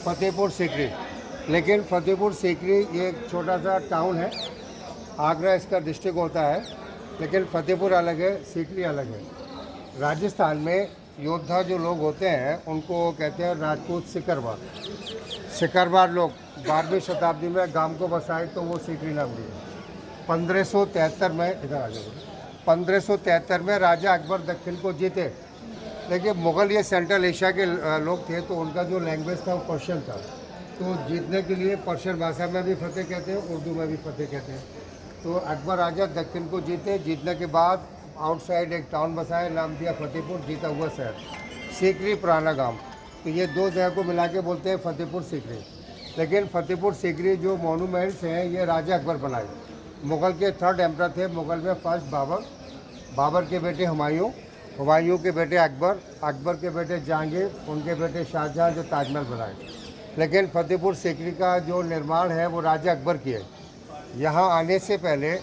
फतेहपुर सीकरी। लेकिन फतेहपुर सीकरी ये एक छोटा सा टाउन है, आगरा इसका डिस्ट्रिक्ट होता है, लेकिन फतेहपुर अलग है, सीकरी अलग है। राजस्थान में योद्धा जो लोग होते हैं उनको कहते हैं राजपूत सिकरवार। सिकरवार लोग 12वीं शताब्दी में गांव को बसाए तो वो सीकरी नाम दिए। 1573 में इधर आ जाओ, 1573 में राजा अकबर दक्कन को जीते। लेकिन मुग़ल ये सेंट्रल एशिया के लोग थे, तो उनका जो लैंग्वेज था वो पर्शियन था, तो जीतने के लिए पर्शियन भाषा में भी फतेह कहते हैं, उर्दू में भी फतेह कहते हैं। तो अकबर राजा दक्कन को जीते, जीतने के बाद आउटसाइड एक टाउन बसाया, नाम दिया फतेहपुर, जीता हुआ शहर। सीकरी पुराना गांव, तो ये दो जगह को मिला के बोलते हैं फतेहपुर सीकरी। लेकिन फतेहपुर सीकरी जो मोनूमेंट्स हैं ये राजा अकबर बनाए। मुग़ल के 3rd एम्परर थे, मुग़ल में फर्स्ट बाबर, बाबर के बेटे हुमायूं, हुमायूं के बेटे अकबर, अकबर के बेटे जहांगीर, उनके बेटे शाहजहां जो ताजमहल बनाए। लेकिन फतेहपुर सीकरी का जो निर्माण है वो राजा अकबर की है। यहाँ आने से पहले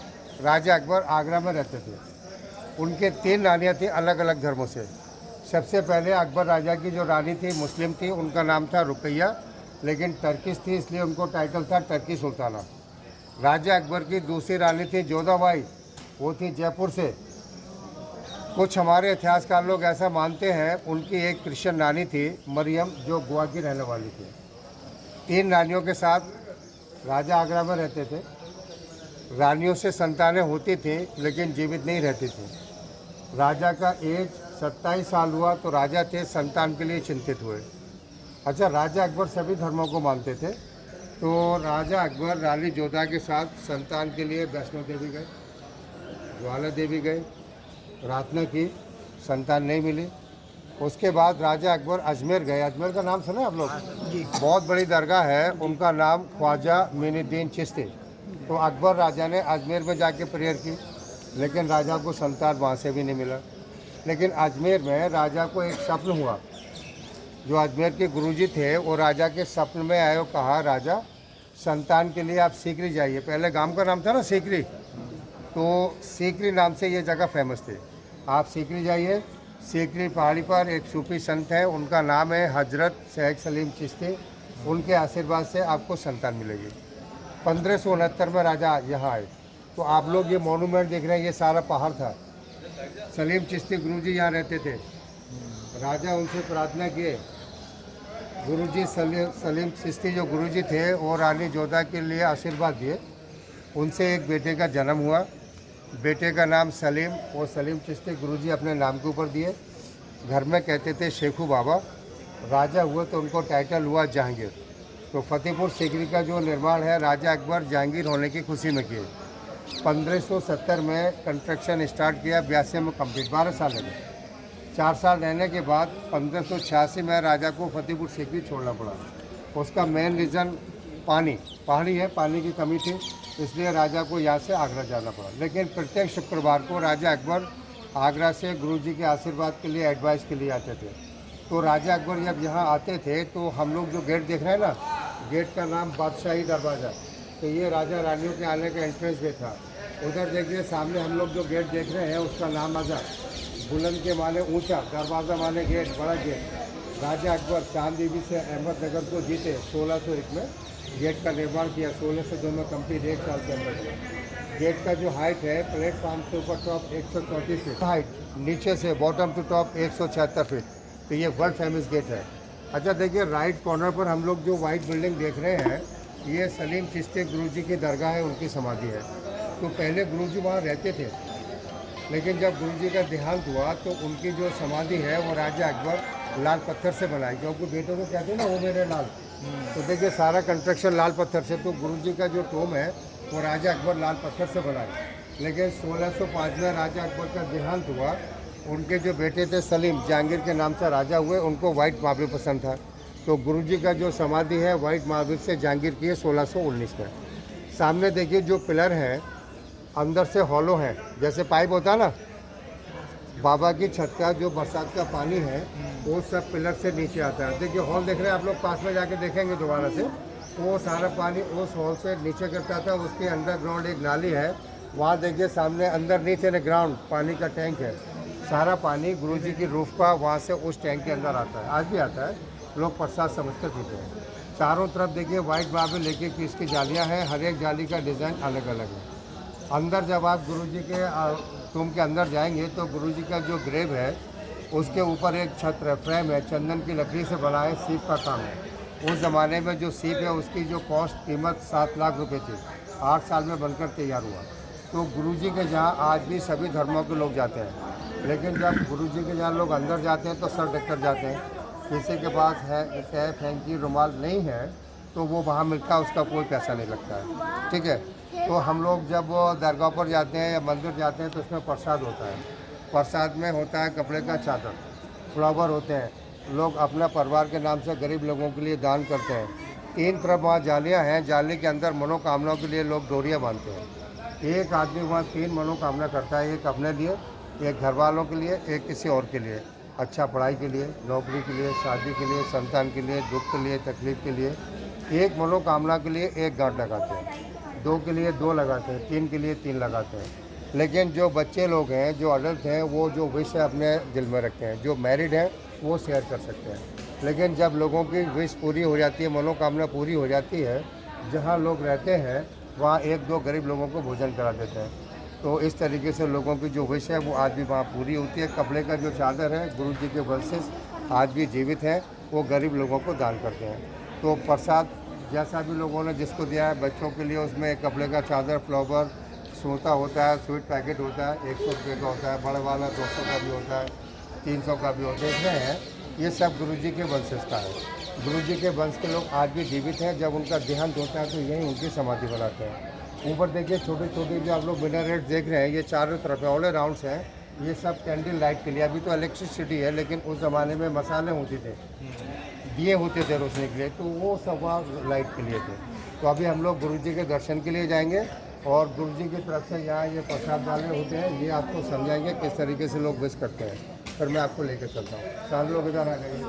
राजा अकबर आगरा में रहते थे। उनके 3 रानियाँ थी अलग अलग धर्मों से। सबसे पहले अकबर राजा की जो रानी थी मुस्लिम थी, उनका नाम था रुकैया, लेकिन टर्किश थी इसलिए उनको टाइटल था टर्की सुल्ताना। राजा अकबर की दूसरी रानी थी जोधाबाई, वो थी जयपुर से। कुछ हमारे इतिहासकार लोग ऐसा मानते हैं उनकी एक क्रिश्चियन रानी थी मरियम, जो गोवा की रहने वाली थी। 3 रानियों के साथ राजा आगरा में रहते थे। रानियों से संतानें होती थी लेकिन जीवित नहीं रहती थी। राजा का एज 27 साल हुआ तो राजा थे संतान के लिए चिंतित हुए। अच्छा, राजा अकबर सभी धर्मों को मानते थे, तो राजा अकबर रानी जोधा के साथ संतान के लिए वैष्णो देवी गए, ज्वाला देवी गए, प्रार्थना की, संतान नहीं मिली। उसके बाद राजा अकबर अजमेर गए। अजमेर का नाम सुना आप लोग? बहुत बड़ी दरगाह है, उनका नाम ख्वाजा मोइनुद्दीन चिश्ती। तो अकबर राजा ने अजमेर में जाके प्रेयर की, लेकिन राजा को संतान वहाँ से भी नहीं मिला। लेकिन अजमेर में राजा को एक स्वप्न हुआ। जो अजमेर के गुरुजी थे वो राजा के स्वप्न में आए और कहा, राजा संतान के लिए आप सीकरी जाइए। पहले गांव का नाम था ना सीकरी, तो सीकरी नाम से ये जगह फेमस थी। आप सीकरी जाइए। सीकरी पहाड़ी पर एक सूफी संत है, उनका नाम है हजरत शेख सलीम चिश्ती। उनके आशीर्वाद से आपको संतान मिलेगी। 1569 में राजा यहाँ आए। तो आप लोग ये मोनूमेंट देख रहे हैं, ये सारा पहाड़ था। सलीम चिश्ती गुरुजी यहाँ रहते थे। राजा उनसे प्रार्थना किए। गुरुजी सलीम चिश्ती जो गुरुजी थे वो रानी जोधा के लिए आशीर्वाद दिए। उनसे एक बेटे का जन्म हुआ। बेटे का नाम सलीम, वो सलीम चिश्ती गुरुजी अपने नाम के ऊपर दिए। घर में कहते थे शेखू बाबा। राजा हुए तो उनको टाइटल हुआ जहांगीर। तो फतेहपुर सीकरी का जो निर्माण है राजा अकबर जहांगीर होने की खुशी में किए। 1570 में कंस्ट्रक्शन स्टार्ट किया, 82 में कंप्लीट, 12 साल लगे। 4 साल रहने के बाद 1586 में राजा को फतेहपुर सीकरी छोड़ना पड़ा। उसका मेन रीज़न पानी है, पानी की कमी थी, इसलिए राजा को यहाँ से आगरा जाना पड़ा। लेकिन प्रत्येक शुक्रवार को राजा अकबर आगरा से गुरुजी के आशीर्वाद के लिए, एडवाइस के लिए आते थे। तो राजा अकबर जब यहाँ आते थे तो हम लोग जो गेट देख रहे हैं ना, गेट का नाम बादशाही दरवाज़ा। तो ये राजा रानियों के आने का एंट्रेंस गेट था। उधर देखिए सामने हम लोग जो गेट देख रहे हैं उसका नाम आजा, बुलंद के माने ऊंचा, दरवाज़ा माने गेट, बड़ा गेट। राजा अकबर चांद देवी से अहमदनगर को जीते 1601 में। गेट का निर्माण किया 1602 में कंप्लीट, 1 साल के अंदर। गेट का जो हाइट है प्लेटफॉर्म से ऊपर टॉप 134 फीट हाइट, नीचे से बॉटम टू टॉप 176 फीट। तो ये वर्ल्ड फेमस गेट है। अच्छा देखिए, राइट कॉर्नर पर हम लोग जो वाइट बिल्डिंग देख रहे हैं, ये सलीम चिश्ती गुरुजी की दरगाह है, उनकी समाधि है। तो पहले गुरुजी वहाँ रहते थे, लेकिन जब गुरुजी का देहांत हुआ तो उनकी जो समाधि है वो राजा अकबर लाल पत्थर से बनाई, क्योंकि बेटों को कहते हैं ना वो मेरे लाल। तो देखिए सारा कंस्ट्रक्शन लाल पत्थर से। तो गुरुजी का जो टोम है वो राजा अकबर लाल पत्थर से बनाए। लेकिन 1605 में राजा अकबर का देहांत हुआ। उनके जो बेटे थे सलीम, जहांगीर के नाम से राजा हुए, उनको वाइट मार्बल पसंद था। तो गुरुजी का जो समाधि है वाइट मार्बल से जहांगीर की है 1619 में। सामने देखिए जो पिलर हैं अंदर से हॉलो हैं, जैसे पाइप होता है ना, बाबा की छत का जो बरसात का पानी है वो सब पिलर से नीचे आता है। देखिए हॉल देख रहे हैं आप लोग, पास में जाके देखेंगे दोबारा से, वो सारा पानी उस हॉल से नीचे गिरता था। उसके अंडरग्राउंड एक नाली है, वहाँ देखिए सामने अंदर नीचे ने ग्राउंड पानी का टैंक है। सारा पानी गुरुजी की रूफ का वहाँ से उस टैंक के अंदर आता है, आज भी आता है। लोग प्रसाद समझकर पीते हैं। चारों तरफ देखिए वाइट मार्बल लेके की इसकी जालियाँ हैं, हर एक जाली का डिज़ाइन अलग अलग है। अंदर जब आप गुरुजी के टूम के अंदर जाएंगे तो गुरुजी का जो ग्रेव है उसके ऊपर एक छत्र फ्रेम है, चंदन की लकड़ी से बना है, सीप का काम है। उस ज़माने में जो सीप है उसकी जो कीमत 7 लाख रुपए थी, 8 साल में बनकर तैयार हुआ। तो गुरुजी के जहाँ आज भी सभी धर्मों के लोग जाते हैं, लेकिन जब गुरुजी के जहाँ लोग अंदर जाते हैं तो सर ढक कर जाते हैं। किसी के पास है कैप हैंकी रुमाल नहीं है तो वो वहाँ मिलता है, उसका कोई पैसा नहीं लगता है, ठीक है। तो हम लोग जब दरगाह पर जाते हैं या मंदिर जाते हैं तो उसमें प्रसाद होता है। प्रसाद में होता है कपड़े का चादर, फ्लावर होते हैं, लोग अपना परिवार के नाम से गरीब लोगों के लिए दान करते हैं। 3 तरफ वहाँ जालियाँ हैं, जाली के अंदर मनोकामनाओं के लिए लोग डोरियाँ बांधते हैं। एक आदमी वहाँ 3 मनोकामना करता है, एक अपने लिए, एक घर वालों के लिए, एक किसी और के लिए। अच्छा पढ़ाई के लिए, नौकरी के लिए, शादी के लिए, संतान के लिए, दुख के लिए, तकलीफ के लिए। एक मनोकामना के लिए एक गांठ लगाते हैं, 2 के लिए 2 लगाते हैं, 3 के लिए 3 लगाते हैं। लेकिन जो बच्चे लोग हैं, जो अडल्ट हैं, वो जो विश है अपने दिल में रखते हैं। जो मैरिड हैं वो शेयर कर सकते हैं। लेकिन जब लोगों की विश पूरी हो जाती है, मनोकामना पूरी हो जाती है, जहाँ लोग रहते हैं वहाँ 1-2 गरीब लोगों को भोजन करा देते हैं। तो इस तरीके से लोगों की जो विश है वो आज भी वहाँ पूरी होती है। कपड़े का जो चादर है, गुरु जी के वंशज आज भी जीवित हैं, वो गरीब लोगों को दान करते हैं। तो प्रसाद जैसा भी लोगों ने जिसको दिया है, बच्चों के लिए उसमें एक कपड़े का चादर, फ्लावर, सोता होता है, स्वीट पैकेट होता है, 100 रुपये का होता है, बड़े वाला 200 का भी होता है, 300 का भी होता है। इसमें है ये सब गुरुजी के वंशज का है। गुरुजी के वंश के लोग आज भी जीवित हैं। जब उनका देहांत होता है तो यहीं उनकी समाधि बनाते हैं। ऊपर देखिए छोटे छोटे जो आप लोग मिनरेट देख रहे हैं, ये चारों तरफ ऑल राउंड्स हैं। ये सब कैंडल लाइट के लिए, अभी तो इलेक्ट्रिसिटी है, लेकिन उस ज़माने में मसाले होते थे, दिए होते थे रोशनी के लिए, तो वो सब वहाँ लाइट के लिए थे। तो अभी हम लोग गुरुजी के दर्शन के लिए जाएंगे और गुरुजी की तरफ से यहाँ ये प्रसाद डाले होते हैं, ये आपको समझाएंगे किस तरीके से लोग विश करते हैं। फिर मैं आपको लेकर चलता हूँ। सारे लोग इधर आ जाइए।